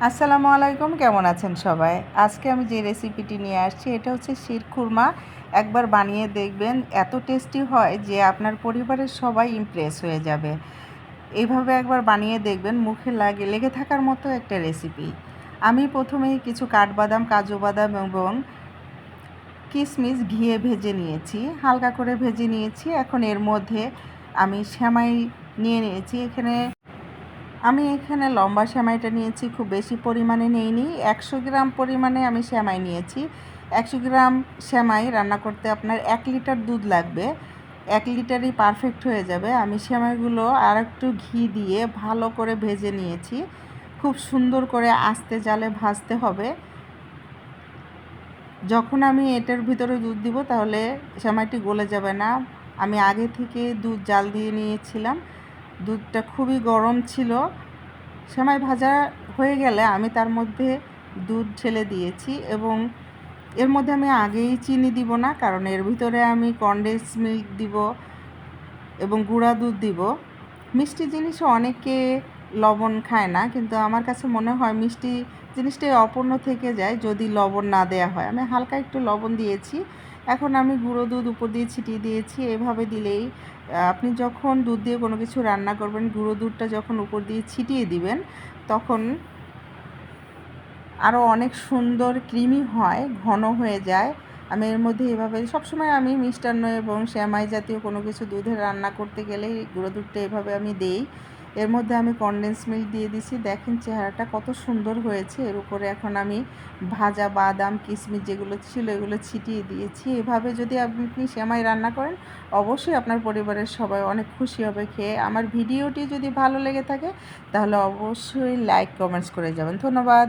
আসসালামু আলাইকুম, কেমন আছেন সবাই? আজকে আমি যে রেসিপিটি নিয়ে আসছি এটা হচ্ছে শিরখুরমা। একবার বানিয়ে দেখবেন, এত টেস্টি হয় যে আপনার পরিবারের সবাই ইমপ্রেস হয়ে যাবে। এইভাবে একবার বানিয়ে দেখবেন, মুখে লেগে থাকার মতো একটা রেসিপি। আমি প্রথমেই কিছু কাঠবাদাম, কাজু বাদাম এবং কিশমিশ ঘিয়ে ভেজে নিয়েছি, হালকা করে ভেজে নিয়েছি। এখন এর মধ্যে আমি সেমাই নিয়ে নিয়েছি। আমি এখানে লম্বা সেমাইটা নিয়েছি, খুব বেশি পরিমাণে নেইনি। 100 গ্রাম পরিমাণে আমি সেমাই নিয়েছি। 100 গ্রাম সেমাই রান্না করতে আপনার 1 লিটার দুধ লাগবে। 1 লিটারই পারফেক্ট হয়ে যাবে। আমি সেমাইগুলো আরেকটু ঘি দিয়ে ভালো করে ভেজে নিয়েছি। খুব সুন্দর করে আস্তে জালে ভাজতে হবে। যখন আমি এটার ভিতরে দুধ দিব তাহলে সেমাইটি গলে যাবে না। আমি আগে থেকে দুধ জাল দিয়ে নিয়েছিলাম। দুধটা খুবই গরম ছিল। সেমাই ভাজা হয়ে গেলে আমি তার মধ্যে দুধ ঢেলে দিয়েছি এবং এর মধ্যে আমি আগেই চিনি দিব না, কারণ এর ভিতরে আমি কনডেন্স মিল্ক দিব এবং গুঁড়া দুধ দিব। মিষ্টি জিনিসও অনেকে লবণ খায় না, কিন্তু আমার কাছে মনে হয় মিষ্টি জিনিসটাই অপূর্ণ থেকে যায় যদি লবণ না দেয়া হয়। আমি হালকা একটু লবণ দিয়েছি। এখন আমি গুঁড়ো দুধ উপর দিয়ে ছিটিয়ে দিয়েছি। এভাবে দিলেই আপনি যখন দুধ দিয়ে কোনো কিছু রান্না করবেন, গুঁড়ো দুধটা যখন উপর দিয়ে ছিটিয়ে দিবেন তখন আরও অনেক সুন্দর ক্রিমি হয়, ঘন হয়ে যায়। আমি এর মধ্যে এভাবে সবসময় আমি মিষ্টান্ন এবং সেমাই জাতীয় কোনো কিছু দুধে রান্না করতে গেলেই গুঁড়ো দুধটা এভাবে আমি দেই। এর মধ্যে আমি কনডেন্স মিল্ক দিয়ে দিছি। দেখেন চেহারাটা কত সুন্দর হয়েছে। এর উপরে এখন আমি ভাজা বাদাম, কিশমিশ যেগুলো ছিল এগুলো ছিটিয়ে দিয়েছি। এভাবে যদি আপনি সেমাই রান্না করেন, অবশ্যই আপনার পরিবারের সবাই অনেক খুশি হবে খেয়ে। আমার ভিডিওটি যদি ভালো লেগে থাকে তাহলে অবশ্যই লাইক কমেন্টস করে যাবেন। ধন্যবাদ।